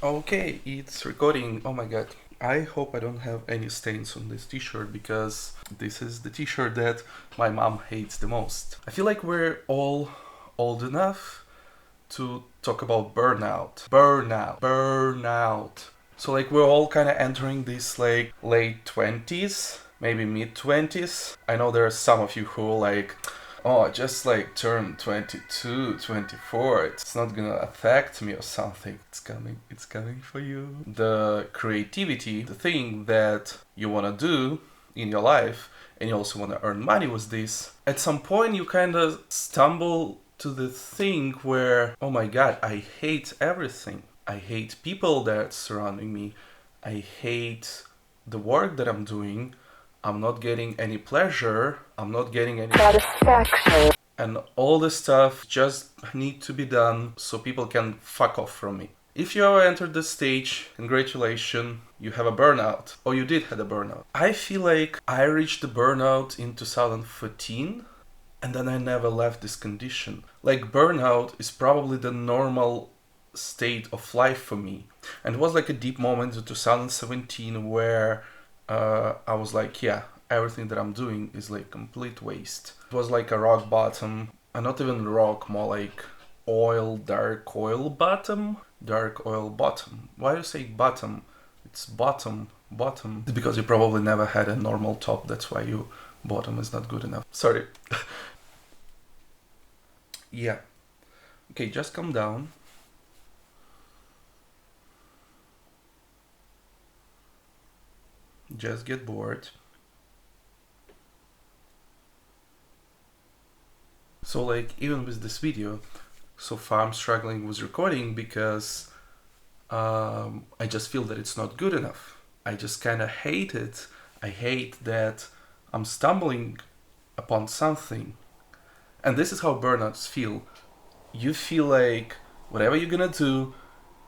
Okay, it's recording. Oh my god. I hope I don't have any stains on this t-shirt because this is the t-shirt that my mom hates the most. I feel like we're all old enough to talk about burnout. Burnout. So like we're all kind of entering this like late 20s, maybe mid 20s. I know there are some of you who like, oh, just like turn 22, 24. It's not gonna affect me or something. It's coming for you. The creativity, the thing that you wanna do in your life, and you also wanna earn money with this, at some point you kind of stumble to the thing where, oh my god, I hate everything. I hate people that surrounding me. I hate the work that I'm doing. I'm not getting any pleasure. I'm not getting any satisfaction. And all this stuff just need to be done so people can fuck off from me. If you ever entered this stage, congratulations, you have a burnout. Or you did have a burnout. I feel like I reached the burnout in 2014 and then I never left this condition. Like burnout is probably the normal state of life for me. And it was like a deep moment in 2017 where I was like, yeah, everything that I'm doing is like complete waste. It was like a rock bottom, and not even rock, more like dark oil bottom. Dark oil bottom. Why do you say bottom? It's bottom. It's because you probably never had a normal top, that's why your bottom is not good enough. Sorry. Yeah. Okay, just calm down. Just get bored. So like even with this video, so far I'm struggling with recording because I just feel that it's not good enough. I just kind of hate it. I hate that I'm stumbling upon something. And this is how burnouts feel. You feel like whatever you're gonna do,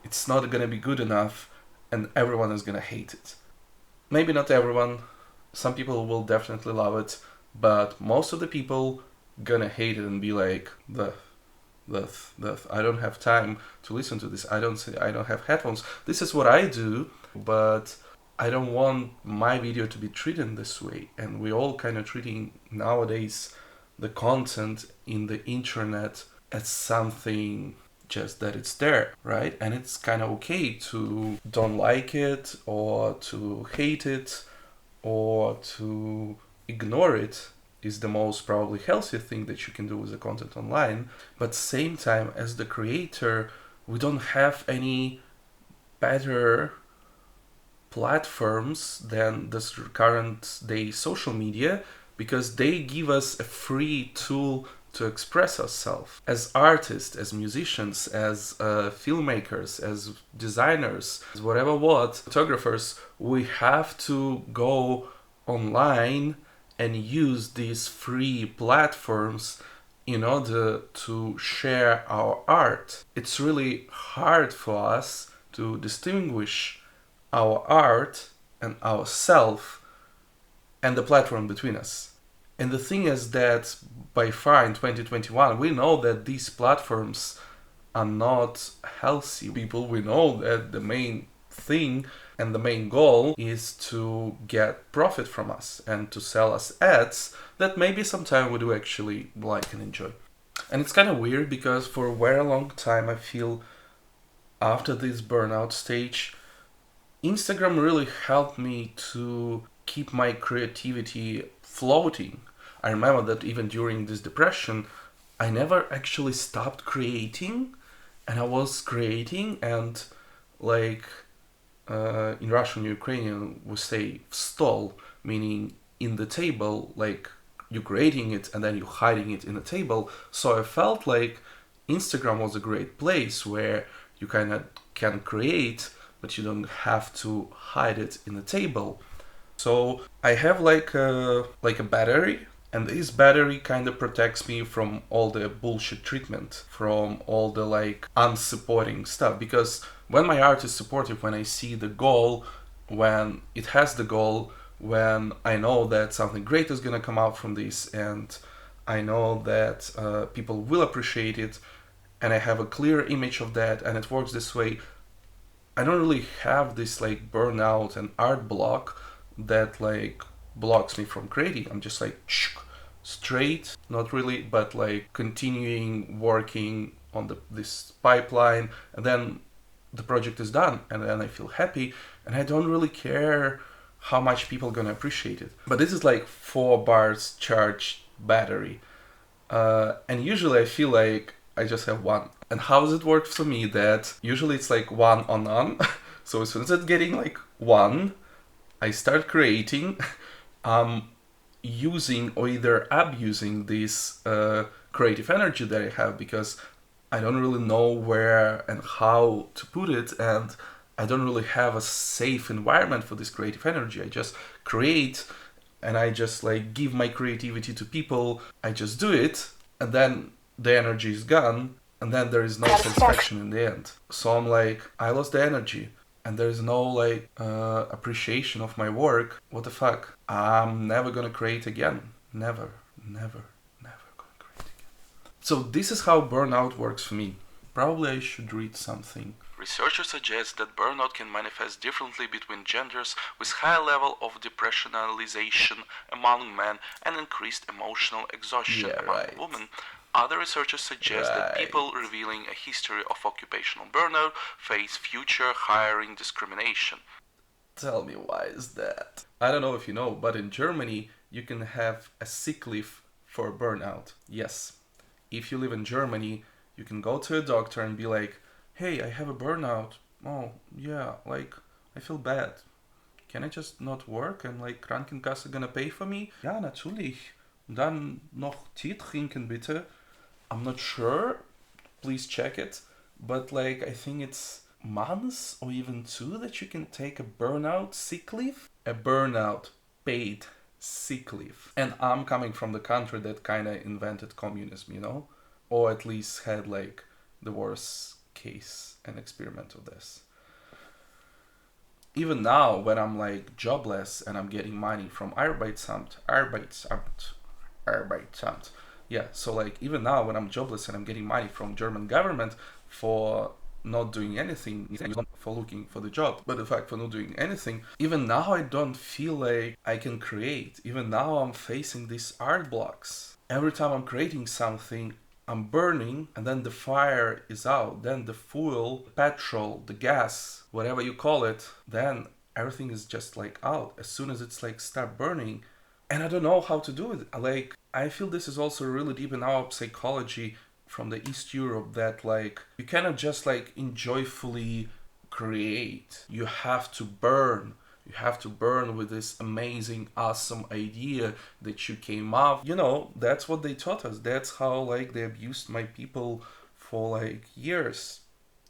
it's not gonna be good enough and everyone is gonna hate it. Maybe not everyone. Some people will definitely love it, but most of the people gonna hate it and be like, I don't have time to listen to this. I don't have headphones. This is what I do, but I don't want my video to be treated this way. And we all kind of treating nowadays the content in the internet as something just that it's there, right? And it's kind of okay to don't like it or to hate it or to ignore it is the most probably healthy thing that you can do with the content online. But same time, as the creator, we don't have any better platforms than this current day social media because they give us a free tool to express ourselves as artists, as musicians, as filmmakers, as designers, as whatever what, photographers. We have to go online and use these free platforms in order to share our art. It's really hard for us to distinguish our art and ourself and the platform between us. And the thing is that by far in 2021, we know that these platforms are not healthy. People, we know that the main thing and the main goal is to get profit from us and to sell us ads that maybe sometime we do actually like and enjoy. And it's kind of weird because for a very long time I feel after this burnout stage, Instagram really helped me to keep my creativity floating. I remember that even during this depression, I never actually stopped creating, and I was creating, and like in Russian, Ukrainian, we say stol, meaning in the table, like you're creating it and then you're hiding it in a table. So I felt like Instagram was a great place where you kind of can create, but you don't have to hide it in a table. So I have like a battery, and this battery kind of protects me from all the bullshit treatment, from all the like unsupporting stuff. Because when my art is supportive, when I see the goal, when it has the goal, when I know that something great is gonna come out from this, and I know that people will appreciate it, and I have a clear image of that, and it works this way, I don't really have this like burnout and art block that like blocks me from creating. I'm just like straight, not really, but like continuing working on this pipeline, and then the project is done, and then I feel happy, and I don't really care how much people gonna appreciate it. But this is like 4 bars charged battery, and usually I feel like I just have one. And how does it work for me? That usually it's like one on none. So as soon as it's getting like one, I start creating, using or either abusing this creative energy that I have, because I don't really know where and how to put it, and I don't really have a safe environment for this creative energy. I just create, and I just like give my creativity to people. I just do it, and then the energy is gone, and then there is no satisfaction in the end. So I'm like, I lost the energy, and there's no like appreciation of my work. What the fuck? I'm never gonna create again. Never, never, never gonna create again. So this is how burnout works for me. Probably I should read something. Researchers suggest that burnout can manifest differently between genders, with high level of depressionalization among men and increased emotional exhaustion among women. Other researchers suggest that people revealing a history of occupational burnout face future hiring discrimination. Tell me, why is that? I don't know if you know, but in Germany, you can have a sick leave for burnout. Yes. If you live in Germany, you can go to a doctor and be like, hey, I have a burnout. Oh, yeah, like, I feel bad. Can I just not work and like Krankenkasse gonna pay for me? Ja, natürlich. Dann noch Tee trinken bitte. I'm not sure. Please check it. But like, I think it's months or even 2 that you can take a burnout sick leave. A burnout paid sick leave. And I'm coming from the country that kind of invented communism, you know? Or at least had like the worst case and experiment of this. Even now, when I'm like jobless and I'm getting money from Arbeitsamt, yeah, so like even now when I'm jobless and I'm getting money from German government for not doing anything, for looking for the job, but the fact for not doing anything, even now I don't feel like I can create. Even now I'm facing these art blocks. Every time I'm creating something, I'm burning, and then the fire is out. Then the fuel, petrol, the gas, whatever you call it, then everything is just like out. As soon as it's like start burning, and I don't know how to do it. Like, I feel this is also really deep in our psychology from the East Europe, that like you cannot just like enjoyfully create. You have to burn. You have to burn with this amazing, awesome idea that you came up. You know, that's what they taught us. That's how like they abused my people for like years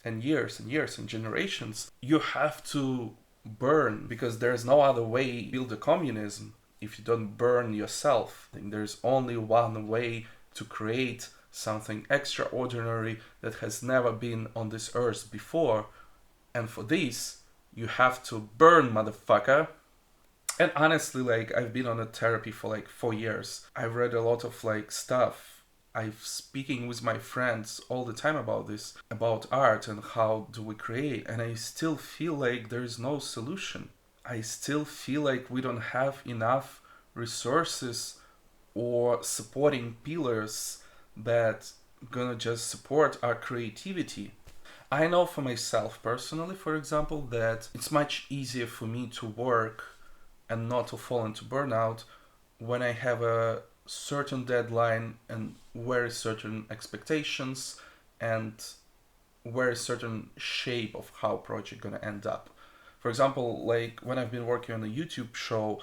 and years and years and generations. You have to burn, because there's no other way to build a communism if you don't burn yourself. I think there's only one way to create something extraordinary that has never been on this earth before. And for this, you have to burn, motherfucker. And honestly, like, I've been on a therapy for like 4 years. I've read a lot of like stuff. I'm speaking with my friends all the time about this, about art and how do we create. And I still feel like there's no solution. I still feel like we don't have enough resources or supporting pillars that gonna just support our creativity. I know for myself personally, for example, that it's much easier for me to work and not to fall into burnout when I have a certain deadline and very certain expectations and very certain shape of how project gonna end up. For example, like when I've been working on a YouTube show,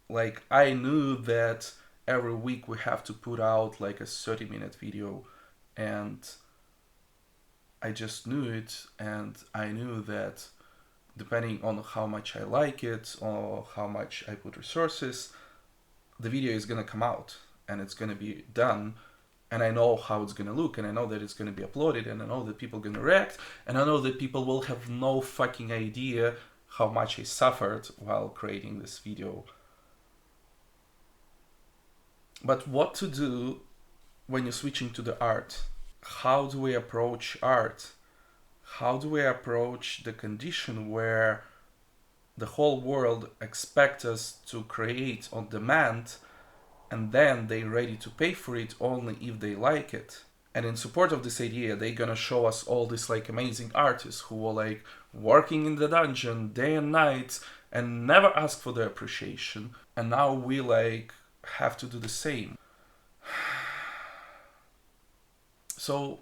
like I knew that every week we have to put out like a 30-minute video, and I just knew it, and I knew that depending on how much I like it or how much I put resources, the video is gonna come out and it's gonna be done, and I know how it's gonna look, and I know that it's gonna be uploaded, and I know that people are gonna react, and I know that people will have no fucking idea how much I suffered while creating this video. But what to do when you're switching to the art? How do we approach art? how do we approach the condition where the whole world expects us to create on demand, and then they're ready to pay for it only if they like it? And in support of this idea, they're gonna show us all these like amazing artists who were like working in the dungeon day and night and never ask for the appreciation, and now we like have to do the same. So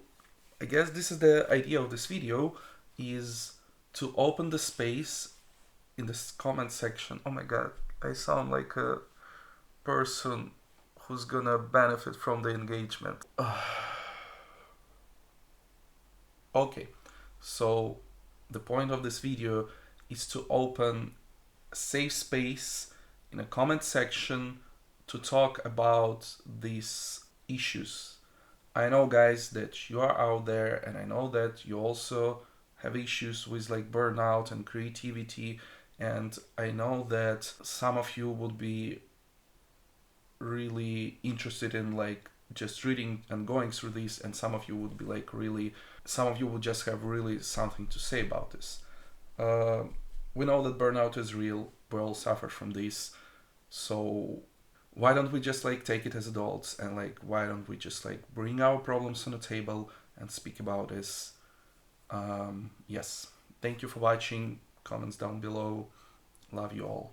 I guess this is the idea of this video, is to open the space in this comment section. Oh my god, I sound like a person who's gonna benefit from the engagement. Okay, so the point of this video is to open a safe space in a comment section to talk about these issues. I know, guys, that you are out there, and I know that you also have issues with like burnout and creativity, and I know that some of you would be really interested in like just reading and going through this, and some of you would be like really, some of you would just have really something to say about this. We know that burnout is real, we all suffer from this, so why don't we just like take it as adults, and like why don't we just like bring our problems on the table and speak about this? Yes, thank you for watching. Comments down below. Love you all.